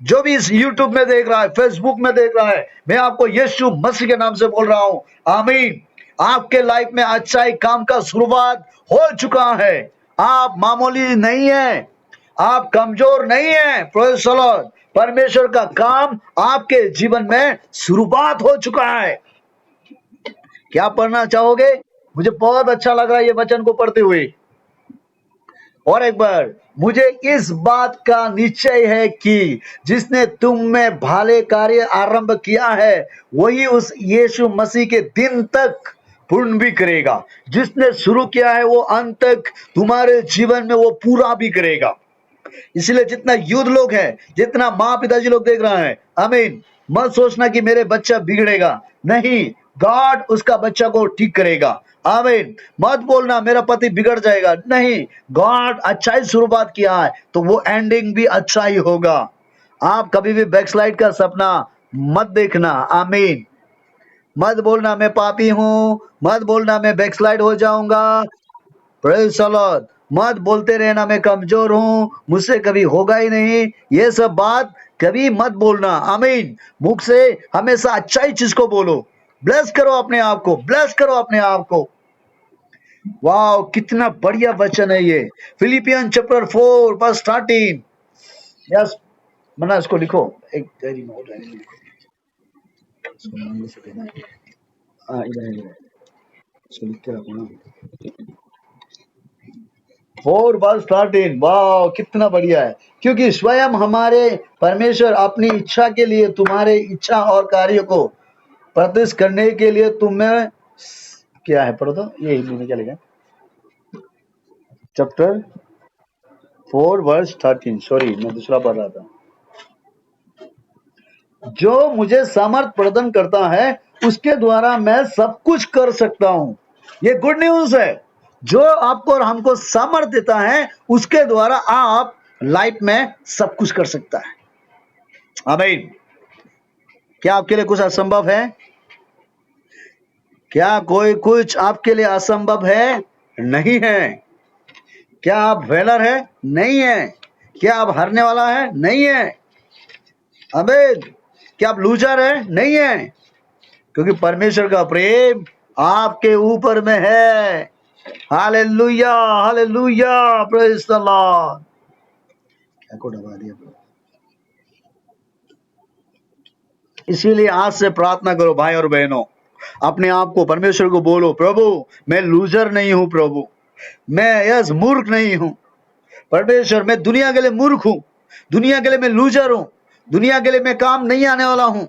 Speaker 1: जो भी इस यूट्यूब में देख रहा है, फेसबुक में देख रहा है, मैं आपको यीशु मसीह के नाम से बोल रहा हूं, आमीन। आपके लाइफ में अच्छाई काम का शुरुआत हो चुका है। आप मामूली नहीं है, आप कमजोर नहीं है, प्रेज़ द लॉर्ड। परमेश्वर का काम आपके जीवन में शुरुआत हो चुका है। क्या पढ़ना चाहोगे? मुझे बहुत अच्छा लग रहा है ये वचन को पढ़ते हुए। और एक बार, मुझे इस बात का निश्चय है कि जिसने तुम में भले कार्य आरंभ किया है, वही उस यीशु मसीह के दिन तक पूर्ण भी करेगा। जिसने शुरू किया है वो अंत तक तुम्हारे जीवन में वो पूरा भी करेगा। इसलिए जितना युद्ध लोग हैं, जितना माँ पिताजी लोग देख रहा है, आमीन, मत सोचना कि मेरे बच्चा बिगड़ेगा, नहीं, गॉड उसका बच्चा को ठीक करेगा। आमीन। मत बोलना मेरा पति बिगड़ जाएगा, नहीं, गॉड अच्छाई शुरुआत किया है तो वो एंडिंग भी अच्छा ही होगा। आप कभी भी बैकस्लाइड का सपना मत देखना। आमीन। मत बोलना मैं पापी हूं, मत बोलना मैं बैकस्लाइड हो जाऊंगा। Praise the Lord. मत बोलते रहना मैं कमजोर हूं, मुझसे कभी होगा ही नहीं, ये सब बात कभी मत बोलना। आमीन। मुख से हमेशा अच्छाई चीज को बोलो। ब्लेस करो अपने आप को, ब्लेस करो अपने आप को। वाह, कितना बढ़िया वचन है ये। Philippian chapter 4 verse 13। यस, मना इसको लिखो, एक डायरी में, डायरी में लिखो। इसको नाम से देना है। हाँ, इधर है, इसको लिख के रखो ना। 4 वर्स 13। वाह, कितना बढ़िया है। क्योंकि स्वयं हमारे परमेश्वर अपनी इच्छा के लिए तुम्हारे इच्छा और कार्य को प्रतिष्ठ करने के लिए तुम्हें क्या है, पढ़ो तो, ये हिंदी में क्या लिखा है? चैप्टर 4 वर्स 13, सॉरी मैं दूसरा पढ़ रहा था। जो मुझे सामर्थ प्रदान करता है उसके द्वारा मैं सब कुछ कर सकता हूं। ये गुड न्यूज है। जो आपको और हमको सामर्थ देता है उसके द्वारा आप लाइफ में सब कुछ कर सकता है। आमीन। क्या आपके लिए कुछ असंभव है? क्या कोई कुछ आपके लिए असंभव है? नहीं है। क्या आप फेलर है? नहीं है। क्या आप हारने वाला है? नहीं है। आमीन। क्या आप लूजर है? नहीं है, क्योंकि परमेश्वर का प्रेम आपके ऊपर में है। Hallelujah, hallelujah, praise the Lord. क्या को दबा दिया प्रभु। इसीलिए आज से प्रार्थना करो भाई और बहनों, अपने आप को परमेश्वर को बोलो, प्रभु मैं लूजर नहीं हूं, प्रभु मैं यस मूर्ख नहीं हूं। परमेश्वर मैं दुनिया के लिए मूर्ख हूं, दुनिया के लिए मैं लूजर हूं, दुनिया के लिए मैं काम नहीं आने वाला हूं,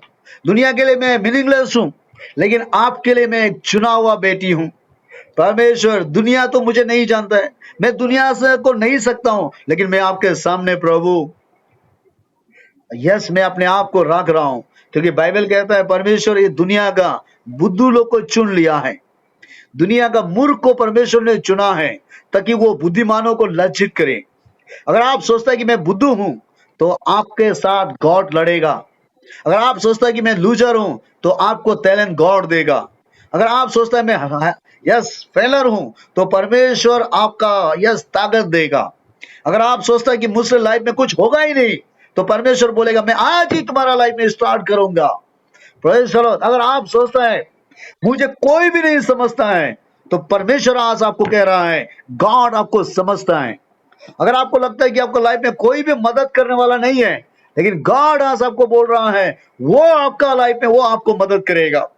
Speaker 1: दुनिया के लिए मैं मीनिंगलेस हूं, लेकिन आपके लिए मैं एक चुना हुआ बेटी हूं। परमेश्वर दुनिया तो मुझे नहीं जानता है, मैं दुनिया से को नहीं सकता हूं, लेकिन मैं आपके सामने प्रभु यस मैं अपने आप को रख रहा हूं, क्योंकि बाइबल कहता है परमेश्वर ये दुनिया का बुद्धू लोग को चुन लिया है, दुनिया का मूर्ख को परमेश्वर ने चुना है ताकि वो बुद्धिमानों को लज्जित करे। अगर आप सोचता है कि मैं बुद्धू हूं तो आपके साथ गॉड लड़ेगा। अगर आप सोचता है कि मैं लूजर हूं तो आपको टैलेंट गॉड देगा। अगर आप सोचता है मैं यस फेलर हूं तो परमेश्वर आपका यस ताकत देगा। अगर आप सोचता है कि मुझसे लाइफ में कुछ होगा ही नहीं तो परमेश्वर बोलेगा मैं आज ही तुम्हारा लाइफ में स्टार्ट करूंगा। Praise the Lord. अगर आप सोचता है मुझे कोई भी नहीं समझता है तो परमेश्वर आज आपको कह रहा है गॉड आपको समझता है। अगर आपको लगता है कि आपको लाइफ में कोई भी मदद करने वाला नहीं है, लेकिन गॉड आज आपको बोल रहा है वो आपका लाइफ में वो आपको मदद करेगा।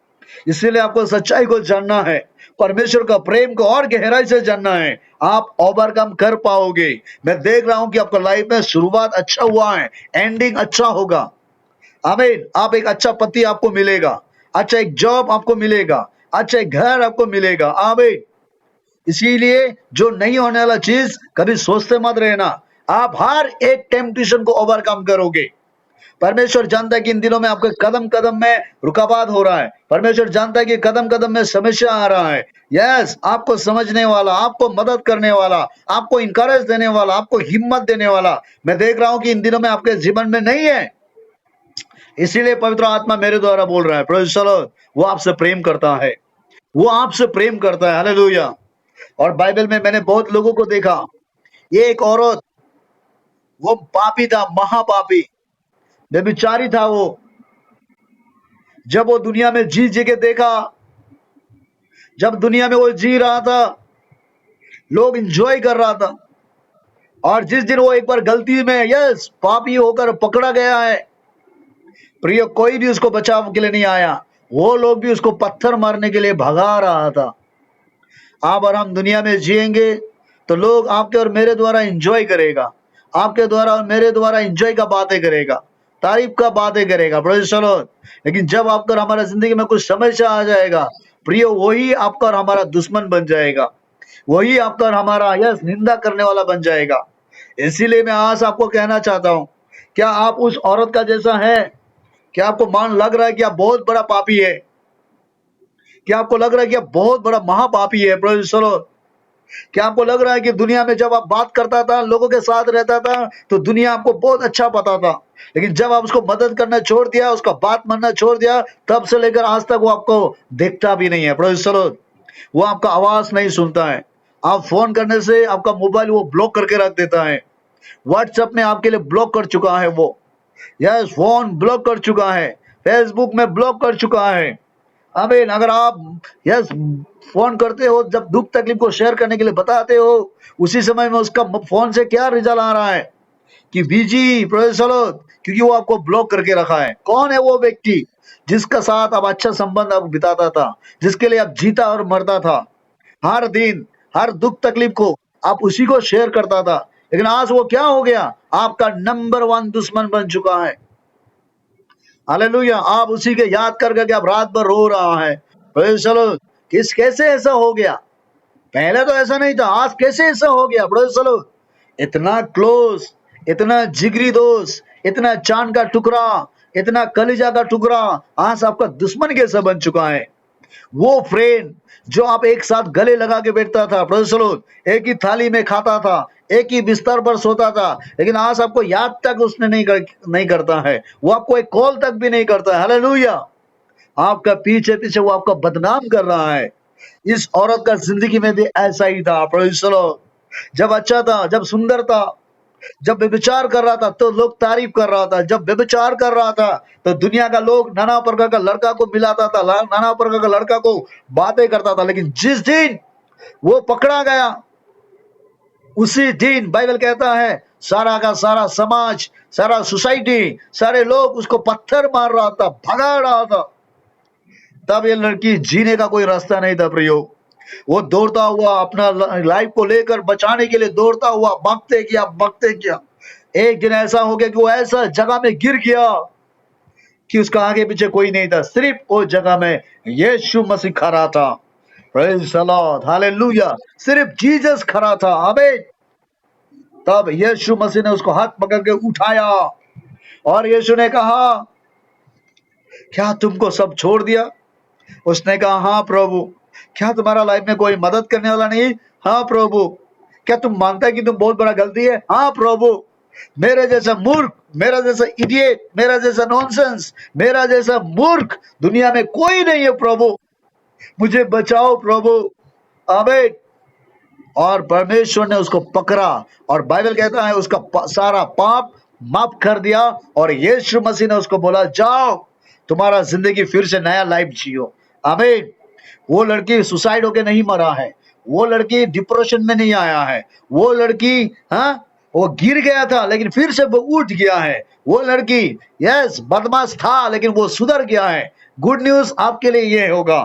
Speaker 1: इसीलिए आपको सच्चाई को जानना है, परमेश्वर का प्रेम को और गहराई से जानना है, आप ओवरकम कर पाओगे। मैं देख रहा हूं कि आपका लाइफ में शुरुआत अच्छा हुआ है, एंडिंग अच्छा होगा। आमीन। आप एक अच्छा पति आपको मिलेगा, अच्छा एक जॉब आपको मिलेगा, अच्छा एक घर आपको मिलेगा। आमीन। इसीलिए जो नहीं होने वाला चीज कभी सोचते मत रहना, आप हर एक टेम्पटेशन को ओवरकम करोगे। परमेश्वर जानता है कि इन दिनों में आपके कदम कदम में रुकावट हो रहा है, परमेश्वर जानता है कि कदम कदम में समस्या आ रहा है। यस आपको समझने वाला, आपको मदद करने वाला, आपको इंकरेज देने वाला, आपको हिम्मत देने वाला मैं देख रहा हूं कि इन दिनों में आपके जीवन में नहीं है। इसीलिए पवित्र आत्मा मेरे द्वारा बोल रहा है, प्रेज़ द लॉर्ड, वो आपसे प्रेम करता है, वो आपसे प्रेम करता है। हालेलुया। और बाइबल में मैंने बहुत लोगों को देखा, ये एक औरत, वो पापी था, महापापी व्यभिचारी था वो। जब वो दुनिया में जी के देखा, जब दुनिया में वो जी रहा था, लोग एंजॉय कर रहा था, और जिस दिन वो एक बार गलती में यस पापी होकर पकड़ा गया है, प्रिय कोई भी उसको बचाव के लिए नहीं आया, वो लोग भी उसको पत्थर मारने के लिए भगा रहा था। आप और हम दुनिया में जिएंगे तो लोग आपके और मेरे द्वारा एंजॉय करेगा, आपके द्वारा और मेरे द्वारा एंजॉय का बातें करेगा, तारीफ का बातें करेगा, प्रेज़ द लॉर्ड। लेकिन जब आपका और हमारा जिंदगी में कुछ समस्या आ जाएगा, प्रिय वही आपका और हमारा दुश्मन बन जाएगा, वही आपका और हमारा यस निंदा करने वाला बन जाएगा। इसीलिए मैं आज आपको कहना चाहता हूं, क्या आप उस औरत का जैसा है? क्या आपको मान लग रहा है कि आप बहुत बड़ा पापी है? क्या आपको लग रहा है कि आप बहुत बड़ा महापापी है? Praise the Lord. क्या आपको लग रहा है कि दुनिया में जब आप बात करता था, लोगों के साथ रहता था, तो दुनिया आपको बहुत अच्छा पता था, लेकिन जब आप उसको मदद करना छोड़ दिया, उसका बात मानना छोड़ दिया, तब से लेकर आज तक वो आपको देखता भी नहीं है। Praise the Lord. वो आपका आवाज नहीं सुनता है, आप फोन करने से आपका मोबाइल वो ब्लॉक करके रख देता है, व्हाट्सएप में आपके लिए ब्लॉक कर चुका है वो, यस फोन ब्लॉक कर चुका है, फेसबुक में ब्लॉक कर चुका है। आमीन। अगर आप यस फोन करते हो, जब दुख तकलीफ को शेयर करने के लिए बताते हो, उसी समय में उसका फोन से क्या रिजल्ट आ रहा है कि बिजी, प्रेज़ द लॉर्ड, क्योंकि वो आपको ब्लॉक करके रखा है। कौन है वो व्यक्ति जिसका साथ आप अच्छा संबंध आप बिताता था, जिसके लिए आप जीता और मरता था, हर दिन हर दुख तकलीफ को आप उसी को शेयर करता था, लेकिन आज वो क्या हो गया? आपका नंबर 1 दुश्मन बन चुका है। हालेलुया। आप उसी के याद कर करके आप रात भर रो रहा है। Praise the Lord. कैसे ऐसा हो गया? पहले तो ऐसा नहीं था, आज कैसे ऐसा हो गया? Praise the Lord. इतना क्लोज, इतना जिगरी दोस्त, इतना चांद का टुकड़ा, इतना कलिजा का टुकड़ा आज आपका दुश्मन कैसा बन चुका है। वो फ्रेंड जो आप एक साथ गले लगा के बैठता था, एक ही थाली में खाता था, एक ही बिस्तर पर सोता था, लेकिन आज आपको याद तक उसने नहीं करता है, वो आपको एक कॉल तक भी नहीं करता है। हालेलुया। आपका पीछे पीछे वो आपका बदनाम कर रहा है। इस औरत का जिंदगी में भी ऐसा ही था। Praise the Lord. जब अच्छा था, जब सुंदर था, जब व्यभिचार कर रहा था तो लोग तारीफ कर रहा था, जब व्यभिचार कर रहा था तो दुनिया का लोग नाना प्रकार का लड़का को मिलाता था, नाना प्रकार का लड़का को बातें करता था। लेकिन जिस दिन वो पकड़ा गया, उसी दिन बाइबल कहता है सारा का सारा समाज, सारा सोसाइटी, सारे लोग उसको पत्थर मार रहा था, भगा रहा था। तब ये लड़की जीने का कोई रास्ता नहीं था प्रयोग। वो दौड़ता हुआ अपना लाइफ को लेकर बचाने के लिए दौड़ता हुआ भागते किया। एक दिन ऐसा हो गया कि वो ऐसा जगह में गिर गया कि उसका आगे पीछे कोई नहीं था, सिर्फ वो जगह में यीशु मसीह खड़ा था। Praise the Lord, hallelujah. सिर्फ जीसस खड़ा था। आमीन। तब यीशु मसीह ने उसको हाथ पकड़ के उठाया और यीशु ने कहा, क्या तुमको सब छोड़ दिया? उसने कहा, हाँ प्रभु। क्या तुम्हारा लाइफ में कोई मदद करने वाला नहीं? हाँ प्रभु। क्या तुम मानता है कि तुम बहुत बड़ा गलती है? हाँ प्रभु। मेरे जैसा मूर्ख, मेरा जैसा इडियट, मेरा जैसा नॉनसेंस, मेरा जैसा मूर्ख दुनिया में कोई नहीं है प्रभु। मुझे बचाओ प्रभु। आमीन। और परमेश्वर ने उसको पकड़ा और बाइबल कहता है उसका सारा पाप माफ कर दिया। और यीशु मसीह ने उसको बोला, जाओ तुम्हारा जिंदगी फिर से नया लाइफ जियो। आमीन। वो लड़की सुसाइड होके नहीं मरा है, वो लड़की डिप्रेशन में नहीं आया है, वो लड़की, हाँ, वो गिर गया था लेकिन फिर से वो उठ गया है। वो लड़की यस बदमाश था लेकिन वो सुधर गया है। गुड न्यूज आपके लिए ये होगा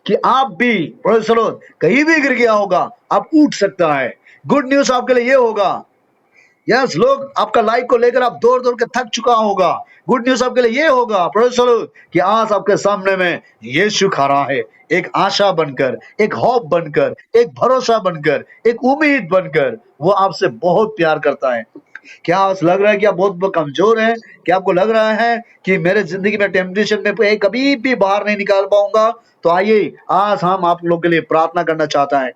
Speaker 1: कि आप भी कहीं भी गिर गया होगा, आप उठ सकता है। गुड न्यूज आपके लिए ये होगा, यस लोग आपका लाइफ को लेकर आप दौड़ दौड़ के थक चुका होगा। गुड न्यूज आपके लिए ये होगा कि आज आपके सामने में यीशु खड़ा है, एक आशा बनकर, एक होप बनकर, एक भरोसा बनकर, एक उम्मीद बनकर। वो आपसे बहुत प्यार करता है। क्या आपको लग रहा है कि आप बहुत कमजोर हैं? क्या आपको लग रहा है कि मेरे जिंदगी में टेम्पटेशन में कभी भी बाहर नहीं निकाल पाऊंगा? तो आइए आज हम आप लोग के लिए प्रार्थना करना चाहता है।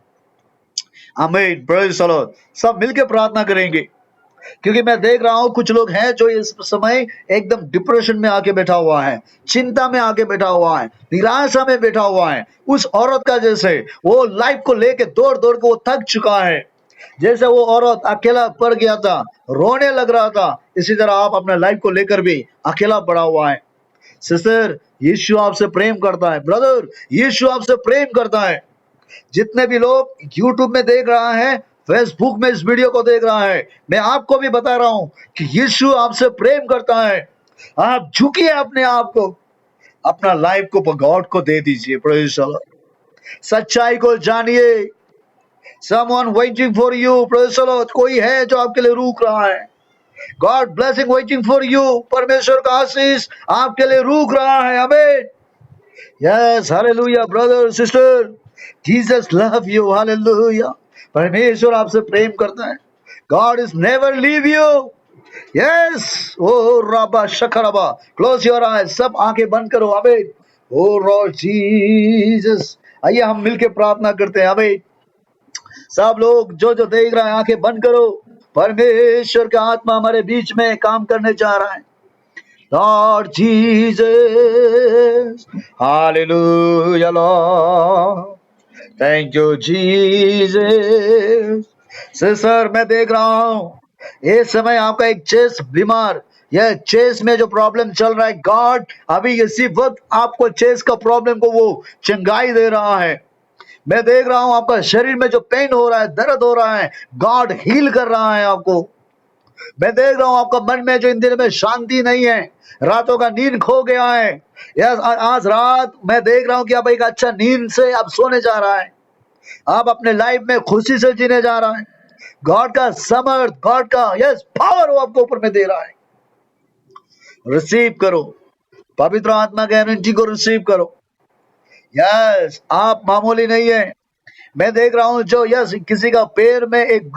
Speaker 1: आमीन। Praise the Lord. सब मिलकर प्रार्थना करेंगे, क्योंकि मैं देख रहा हूं कुछ लोग हैं जो इस समय एकदम डिप्रेशन में आके बैठा हुआ है, चिंता में आके बैठा हुआ है, निराशा में बैठा हुआ है। उस औरत का जैसे वो लाइफ को लेके दौड़ दौड़ के वो थक चुका है, जैसे वो औरत अकेला पड़ गया था, रोने लग रहा था, इसी तरह आप अपने लाइफ को लेकर भी अकेला पड़ा हुआ है। सिस्टर, यीशु आपसे प्रेम करता है। ब्रदर, यीशु आपसे प्रेम करता है। जितने भी लोग यूट्यूब में देख रहा है, फेसबुक में इस वीडियो को देख रहा है, मैं आपको भी बता रहा हूं कि यीशु आपसे प्रेम करता है। आप झुकिए अपने आप को, अपना लाइफ को गॉड को दे दीजिए। Praise the Lord. सच्चाई को जानिए। Someone waiting for you. Praise the Lord. कोई है जो आपके लिए रुक रहा है। God blessing waiting for you. परमेश्वर का आशीष आपके लिए रुक रहा है। आमीन। Yes, hallelujah. Brother sister, Jesus love you. Hallelujah. परमेश्वर आपसे प्रेम करता है। God is never leave you. Yes. ओ राबा शकरबा। Close your eyes. सब आंखें बंद करो। आमीन। ओ लॉर्ड जीसस। आइए हम मिलके प्रार्थना करते हैं। आमीन। सब लोग जो जो देख रहे हैं आंखें बंद करो। परमेश्वर का आत्मा हमारे बीच में काम करने जा रहा है। Lord Jesus. Hallelujah, Lord. Thank you, Jesus. Sister, मैं देख रहा हूं इस समय आपका एक चेस्ट बीमार, यह चेस्ट में जो प्रॉब्लम चल रहा है, गॉड अभी इसी वक्त आपको चेस्ट का प्रॉब्लम को वो चंगाई दे रहा है। मैं देख रहा हूं आपका शरीर में जो पेन हो रहा है, दर्द हो रहा है, गॉड हील कर रहा है आपको। मैं देख रहा हूं आपका मन में जो इन दिनों में शांति नहीं है, रातों का नींद खो गया है। यस, आज रात मैं देख रहा हूं कि आप एक अच्छा नींद से अब सोने जा रहा है। आप अपने लाइफ में खुशी से जीने जा रहा है। गॉड का समर्थ, गॉड का यस पावर वो आपको ऊपर में दे रहा है। रिसीव करो, पवित्र आत्मा के एनर्जी को रिसीव करो। यस, आप मामूली नहीं है। मैं देख रहा हूँ जो यस किसी का पैर में एक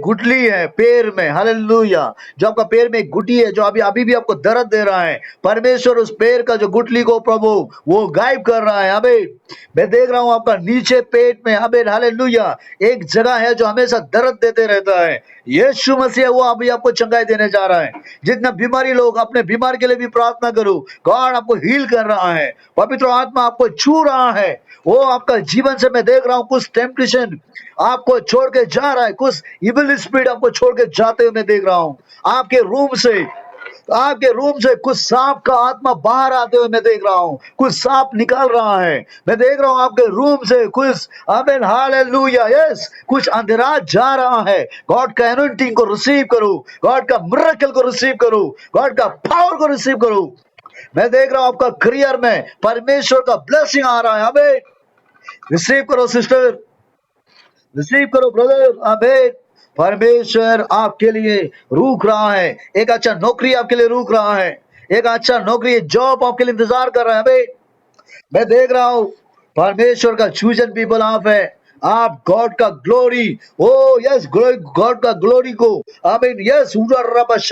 Speaker 1: गुठली है पैर में, हालेलुया। जो आपका पैर में एक गुटी है जो अभी अभी भी आपको दर्द दे रहा है, परमेश्वर उस पैर का जो गुठली को प्रभु वो गायब कर रहा है। आमीन। मैं देख रहा हूँ आपका नीचे पेट में, आमीन, हालेलुया, एक जगह है जो हमेशा दर्द देते रहता है। यीशु मसीह वो अभी आपको चंगाई देने जा रहा है। जितना बीमारी लोग अपने बीमार के लिए भी प्रार्थना करो, गॉड आपको हील कर रहा है। पवित्र आत्मा आपको छू रहा है। वो आपका जीवन से मैं देख रहा हूँ कुछ टेम्पटेशन आपको छोड़ के जा रहा है, कुछ इविल स्पिरिट आपको छोड़ के जाते हुए मैं देख रहा हूँ। आपके रूम से कुछ सांप का आत्मा बाहर आते हुए मैं देख रहा हूँ, कुछ सांप निकल रहा है। मैं देख रहा हूँ आपके रूम से कुछ, आमीन, हालेलुया, यस, कुछ अंधेरा जा रहा है। गॉड का एनॉइंटिंग को रिसीव करो, गॉड का मिरेकल को रिसीव करो, गॉड का पावर को रिसीव करो। मैं देख रहा हूँ आपका करियर में परमेश्वर का ब्लेसिंग आ रहा है। आमीन। रिसीव करो सिस्टर, रिसीव करो ब्रदर। आमीन। परमेश्वर आपके लिए रुक रहा है। एक अच्छा नौकरी आपके लिए रुक रहा है। एक अच्छा नौकरी जॉब आपके लिए इंतजार कर रहा है। आमीन। मैं देख रहा हूं परमेश्वर का चूजन पीपल आप है। आप गॉड का ग्लोरी, ओ यस, गॉड का ग्लोरी को, आई मीन यस,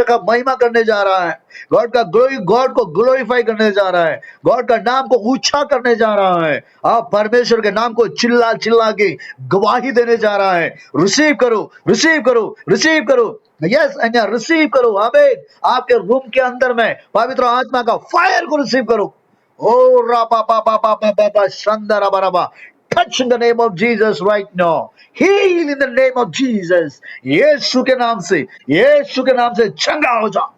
Speaker 1: का महिमा करने जा रहा है। गॉड का ग्लोरी, गॉड को ग्लोरीफाई करने जा रहा है। गॉड का नाम को ऊंचा करने जा रहा है। आप परमेश्वर के नाम को चिल्ला चिल्ला के गवाही देने जा रहा है। रिसीव करो, रिसीव करो, रिसीव करो, यस, रिसीव करो। आमीन। आपके रूम के अंदर में पवित्र आत्मा का फायर को रिसीव करो। Oh, Shandarabba. Touch in the name of Jesus right now. Heal in the name of Jesus. यीशु के नाम से, यीशु के नाम से चंगा हो जा।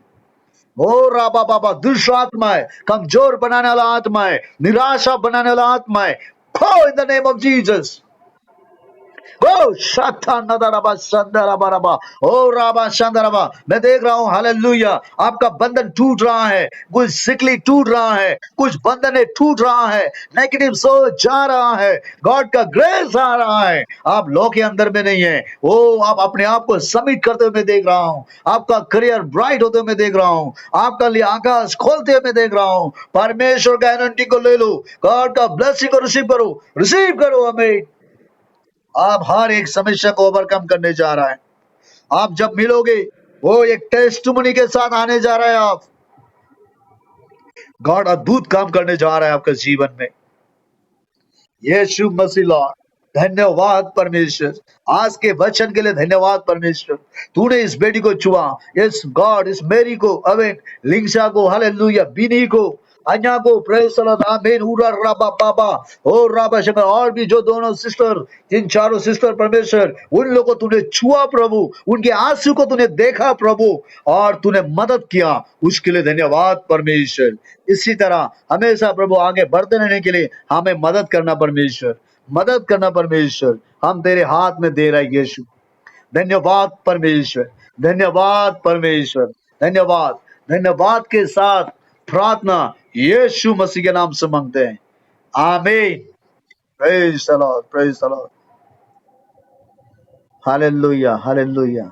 Speaker 1: ओ राबा बाबा, दुष्ट आत्मा है, कमजोर बनाने वाला आत्मा है, निराशा बनाने वाला आत्मा है, go in the name of Jesus. ओ शाथा नदरबा संदरबा रबा, ओ राबा संदरबा। मैं देख रहा हूँ, हालेलुया, आपका बंधन टूट रहा है, कुछ सिकली टूट रहा है, कुछ बंधन टूट रहा है, नेगेटिव सोच जा रहा है, गॉड का ग्रेस आ रहा है। आप लॉ के अंदर में नहीं है। ओ आप अपने आप को सबमिट करते हुए मैं देख रहा हूँ। आपका करियर ब्राइट होते हुए मैं देख रहा हूँ। आपका लिए आकाश खोलते हुए मैं देख रहा हूँ। परमेश्वर का एनॉइंटिंग को ले लो, गॉड का ब्लेसिंग को रिसीव करो, रिसीव करो। हमें आप हर एक समस्या को ओवरकम करने जा रहा है। आप जब मिलोगे वो एक टेस्टिमनी के साथ आने जा रहा है। आप गॉड अद्भुत काम करने जा रहा है आपके जीवन में। यीशु मसीह लॉर्ड, धन्यवाद परमेश्वर, आज के वचन के लिए धन्यवाद परमेश्वर। तूने इस बेटी को छुआ, इस गॉड, इस मेरी को, अवेन, लिंगशा को, हालेलुया, बिनी को, अन्या को, प्रेज द लॉर्ड, आमीन, उरा राबा बाबा, ओ राबा शंकर, और भी जो दोनों सिस्टर, जिन चारों सिस्टर परमेश्वर, उन लोगों को तूने छुआ प्रभु, उनके आंसू को तूने देखा प्रभु, और तूने मदद किया, उसके लिए धन्यवाद परमेश्वर। इसी तरह हमेशा प्रभु आगे बढ़ते रहने के लिए हमें मदद करना परमेश्वर, मदद करना परमेश्वर। हम तेरे हाथ में दे रहे हैं यीशु। धन्यवाद परमेश्वर, धन्यवाद परमेश्वर, धन्यवाद, धन्यवाद के साथ प्रार्थना यीशु मसीह के नाम से मांगते हैं। आमीन। Praise the Lord, praise the Lord. Hallelujah, hallelujah.